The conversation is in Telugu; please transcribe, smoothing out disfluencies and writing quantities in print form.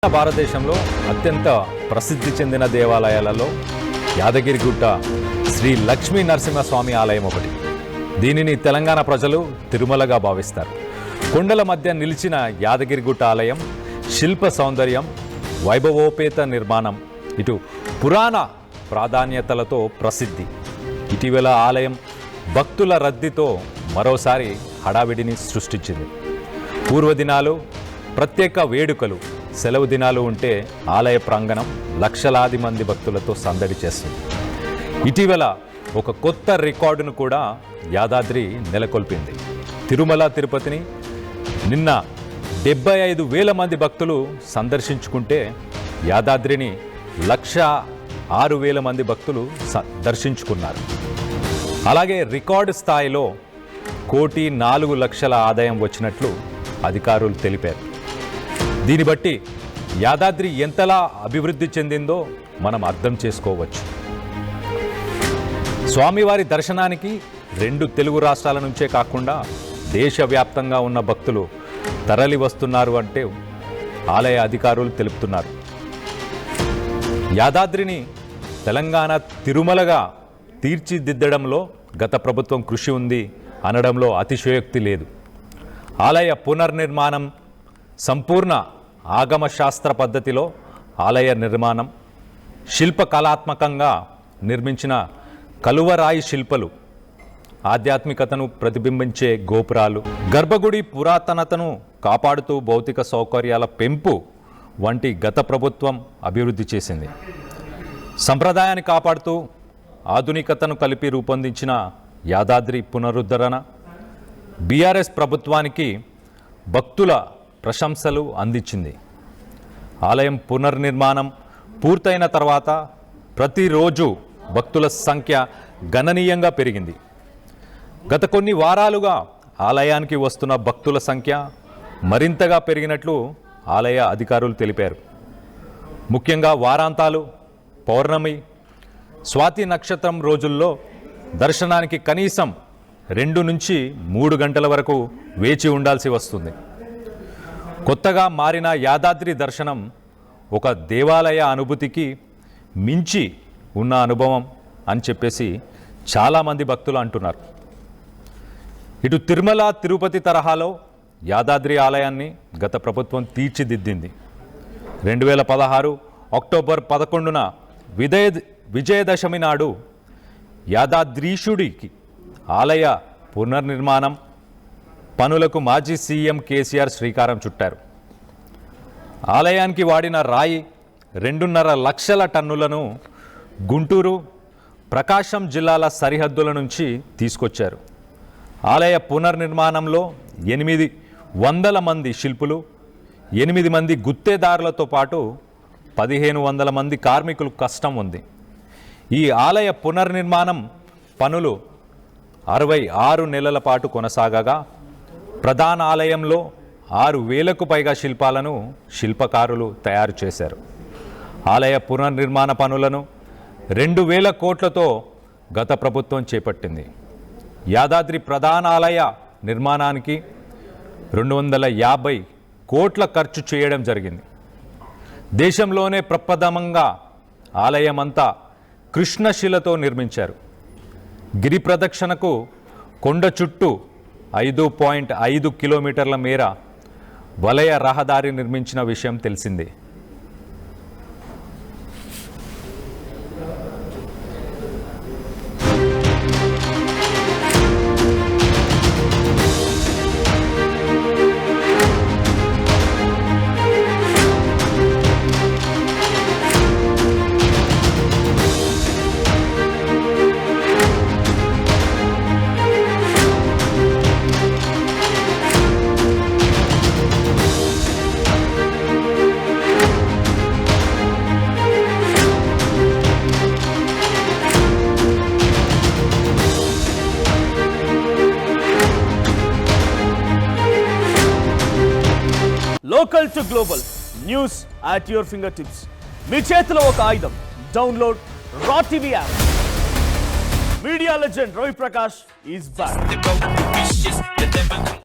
భారతదేశంలో అత్యంత ప్రసిద్ధి చెందిన దేవాలయాలలో యాదగిరిగుట్ట శ్రీ లక్ష్మీ నరసింహస్వామి ఆలయం ఒకటి. దీనిని తెలంగాణ ప్రజలు తిరుమలగా భావిస్తారు. కొండల మధ్య నిలిచిన యాదగిరిగుట్ట ఆలయం శిల్ప సౌందర్యం, వైభవోపేత నిర్మాణం ఇటు పురాణ ప్రాధాన్యతలతో ప్రసిద్ధి. ఇటీవల ఆలయం భక్తుల రద్దీతో మరోసారి హడావిడిని సృష్టించింది. పూర్వదినాలు, ప్రత్యేక వేడుకలు, సెలవు దినాలు ఉంటే ఆలయ ప్రాంగణం లక్షలాది మంది భక్తులతో సందడి చేస్తుంది. ఇటీవల ఒక కొత్త రికార్డును కూడా యాదాద్రి నెలకొల్పింది. తిరుమల తిరుపతిని నిన్న 75,000 మంది భక్తులు సందర్శించుకుంటే యాదాద్రిని 106,000 మంది భక్తులు దర్శించుకున్నారు. అలాగే రికార్డు స్థాయిలో 1,04,00,000 ఆదాయం వచ్చినట్లు అధికారులు తెలిపారు. దీన్ని బట్టి యాదాద్రి ఎంతలా అభివృద్ధి చెందిందో మనం అర్థం చేసుకోవచ్చు. స్వామివారి దర్శనానికి 2 తెలుగు రాష్ట్రాల నుంచే కాకుండా దేశవ్యాప్తంగా ఉన్న భక్తులు తరలి వస్తున్నారు అంటే ఆలయ అధికారులు తెలుపుతున్నారు. యాదాద్రిని తెలంగాణ తిరుమలగా తీర్చిదిద్దడంలో గత ప్రభుత్వం కృషి ఉంది అనడంలో అతిశయోక్తి లేదు. ఆలయ పునర్నిర్మాణం, సంపూర్ణ ఆగమ శాస్త్ర పద్ధతిలో ఆలయ నిర్మాణం, శిల్పకళాత్మకంగా నిర్మించిన కలువరాయి శిల్పలు, ఆధ్యాత్మికతను ప్రతిబింబించే గోపురాలు, గర్భగుడి పురాతనతను కాపాడుతూ భౌతిక సౌకర్యాల పెంపు వంటి గత ప్రభుత్వం అభివృద్ధి చేసింది. సంప్రదాయాన్ని కాపాడుతూ ఆధునికతను కలిపి రూపొందించిన యాదాద్రి పునరుద్ధరణ బీఆర్ఎస్ ప్రభుత్వానికి భక్తుల ప్రశంసలు అందించింది. ఆలయం పునర్నిర్మాణం పూర్తయిన తర్వాత ప్రతిరోజు భక్తుల సంఖ్య గణనీయంగా పెరిగింది. గత కొన్ని వారాలుగా ఆలయానికి వస్తున్న భక్తుల సంఖ్య మరింతగా పెరిగినట్లు ఆలయ అధికారులు తెలిపారు. ముఖ్యంగా వారాంతాలు, పౌర్ణమి, స్వాతి నక్షత్రం రోజుల్లో దర్శనానికి కనీసం 2 నుంచి 3 గంటల వరకు వేచి ఉండాల్సి వస్తుంది. కొత్తగా మారిన యాదాద్రి దర్శనం ఒక దేవాలయ అనుభూతికి మించి ఉన్న అనుభవం అని చెప్పేసి చాలామంది భక్తులు అంటున్నారు. ఇటు తిరుమల, తిరుపతి తరహాలో యాదాద్రి ఆలయాన్ని గత ప్రభుత్వం తీర్చిదిద్దింది. 2016 అక్టోబర్ 11న విజయదశమి నాడు యాదాద్రీశుడికి ఆలయ పునర్నిర్మాణం పనులకు మాజీ సీఎం కేసీఆర్ శ్రీకారం చుట్టారు. ఆలయానికి వాడిన రాయి 2.5 లక్షల టన్నులను గుంటూరు, ప్రకాశం జిల్లాల సరిహద్దుల నుంచి తీసుకొచ్చారు. ఆలయ పునర్నిర్మాణంలో 800 మంది శిల్పులు, 8 మంది గుత్తేదారులతో పాటు 1,500 మంది కార్మికులు కష్టం ఉంది. ఈ ఆలయ పునర్నిర్మాణం పనులు 66 నెలల పాటు కొనసాగగా ప్రధాన ఆలయంలో 6,000కు పైగా శిల్పాలను శిల్పకారులు తయారు చేశారు. ఆలయ పునర్నిర్మాణ పనులను 2,000 కోట్లతో గత ప్రభుత్వం చేపట్టింది. యాదాద్రి ప్రధాన ఆలయ నిర్మాణానికి 250 కోట్ల ఖర్చు చేయడం జరిగింది. దేశంలోనే ప్రప్రథమంగా ఆలయమంతా కృష్ణశిలతో నిర్మించారు. గిరి ప్రదక్షిణకు కొండ చుట్టూ 5.5 కిలోమీటర్ల మేర వలయ రహదారి నిర్మించిన విషయం తెలిసిందే. Local to global news at your fingertips. మీ చేతిలో ఒక ఆయుధం. డౌన్లోడ్ రా TV app. Media legend Ravi Prakash is back.